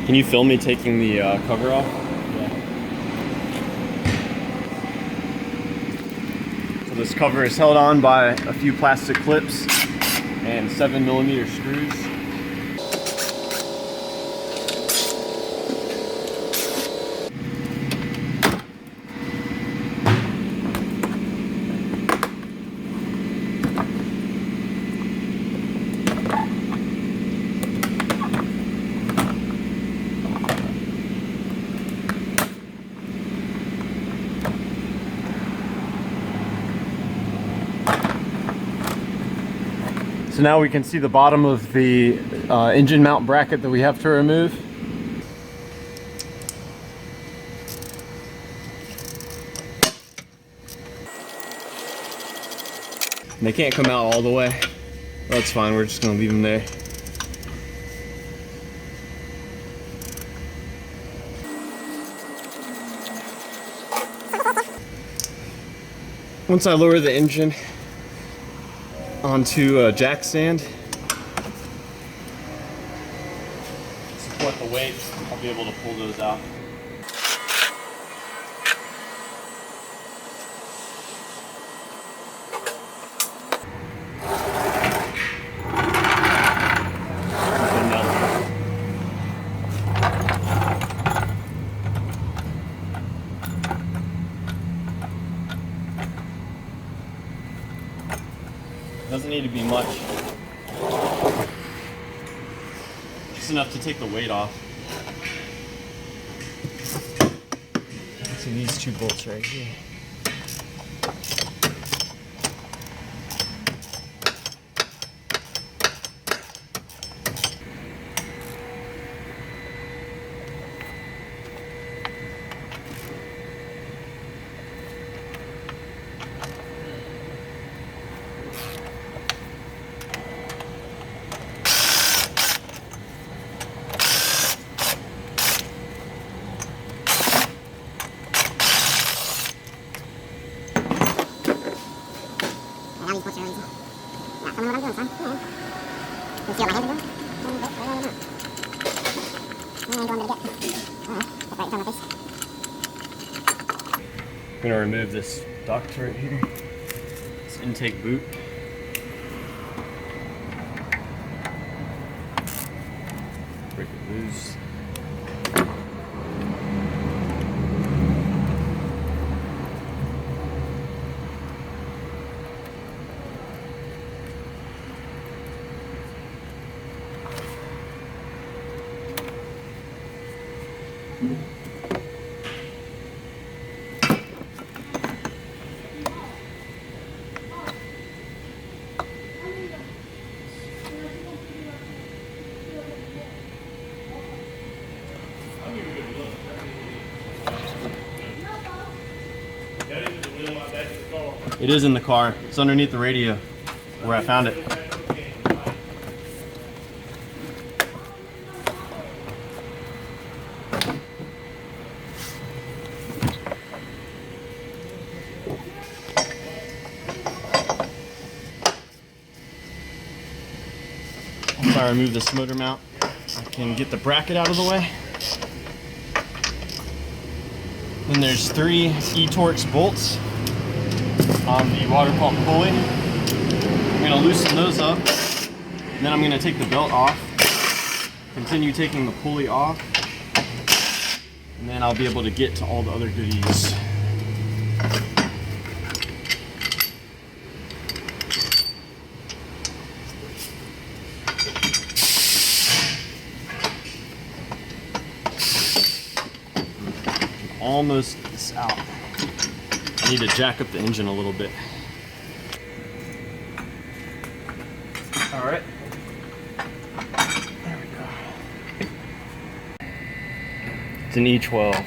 Can you film me taking the cover off? Yeah. So this cover is held on by a few plastic clips and 7mm screws. So now we can see the bottom of the engine mount bracket that we have to remove. And they can't come out all the way. That's fine, we're just gonna leave them there. Once I lower the engine onto jack stand, support the weight, I'll be able to pull those out. Doesn't need to be much. Just enough to take the weight off. See these two bolts right here. I'm going to remove this duct right here, this intake boot. Break it loose. It is in the car. It's underneath the radio where I found it. If I remove this motor mount, I can get the bracket out of the way. Then there's 3 e-torx bolts on the water pump pulley. I'm going to loosen those up, and then I'm going to take the belt off, continue taking the pulley off, and then I'll be able to get to all the other goodies. Almost this out. I need to jack up the engine a little bit. All right. There we go. It's an E12.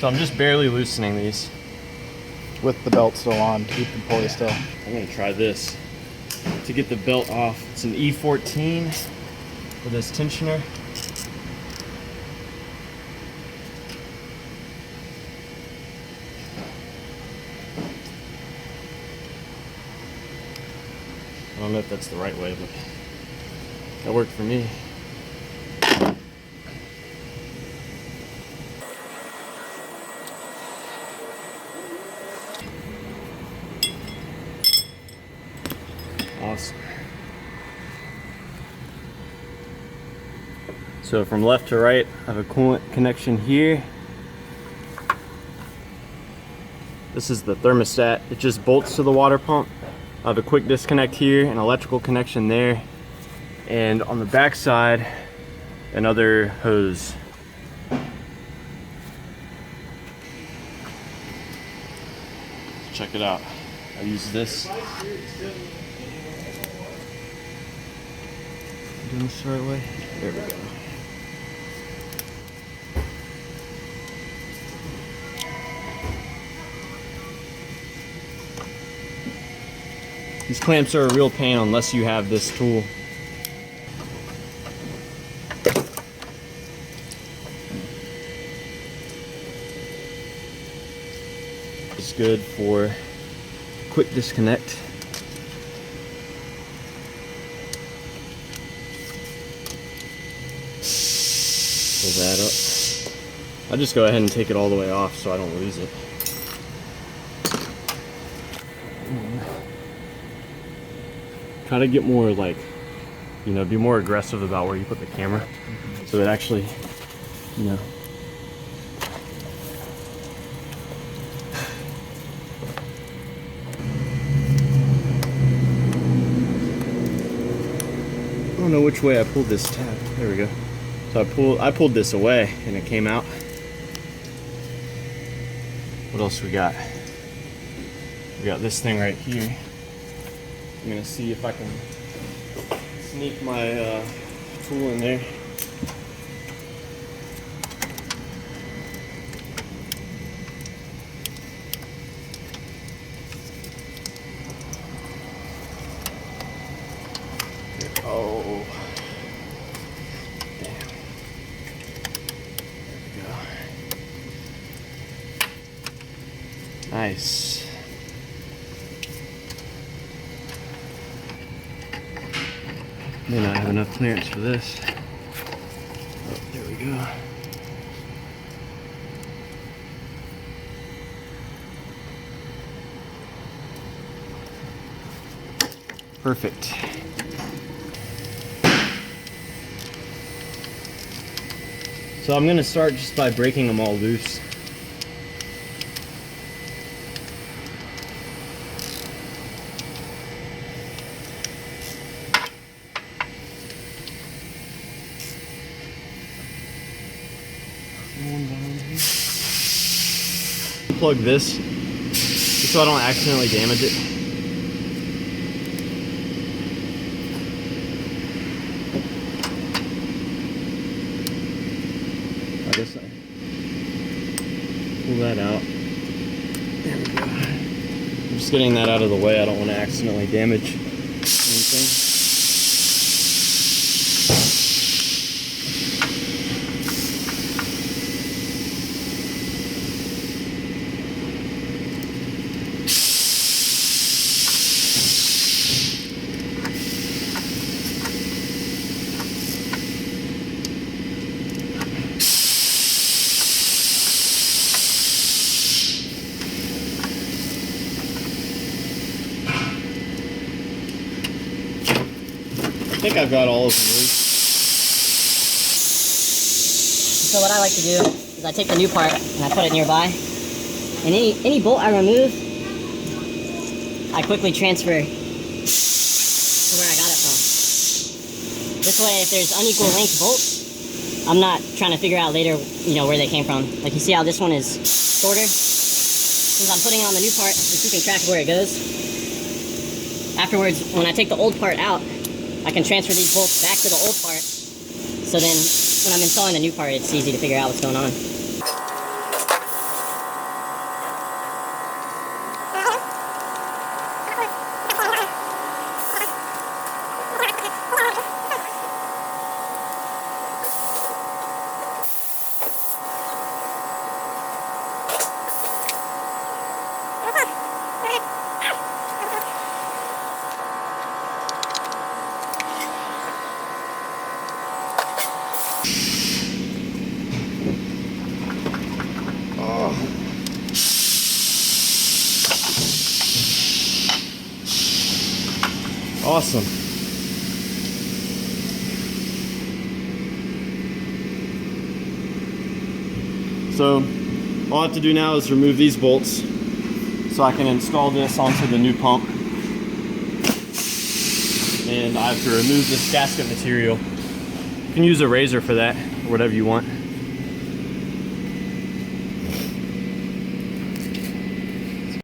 So I'm just barely loosening these. With the belt still on, keep the pulley still. I'm gonna try this. To get the belt off, it's an E14 with this tensioner. don't know if that's the right way, but that worked for me. Awesome. So from left to right, I have a coolant connection here. This is the thermostat. It just bolts to the water pump. I have a quick disconnect here, an electrical connection there, and on the back side, another hose. Check it out. I use this. Doing this the right way? There we go. These clamps are a real pain unless you have this tool. It's good for quick disconnect. Pull that up. I just go ahead and take it all the way off so I don't lose it. Try to get more like, you know, be more aggressive about where you put the camera so that actually, you know. I don't know which way I pulled this tab. There we go. So I pulled this away and it came out. What else we got? We got this thing right here. I'm gonna see if I can sneak my tool in there. Oh, damn. There we go. Nice. May not have enough clearance for this. Oh, there we go. Perfect. So I'm gonna start just by breaking them all loose. Plug this just so I don't accidentally damage it. I guess I pull that out. There we go. I'm just getting that out of the way. I don't want to accidentally damage anything. I think I've got all of them loose. So what I like to do is I take the new part and I put it nearby. And any bolt I remove, I quickly transfer to where I got it from. This way, if there's unequal length bolts, I'm not trying to figure out later, you know, where they came from. Like you see how this one is shorter? Since I'm putting on the new part and keeping track of where it goes. Afterwards, when I take the old part out, I can transfer these bolts back to the old part, so then when I'm installing the new part, it's easy to figure out what's going on. Awesome. So all I have to do now is remove these bolts so I can install this onto the new pump. And I have to remove this gasket material. You can use a razor for that, or whatever you want.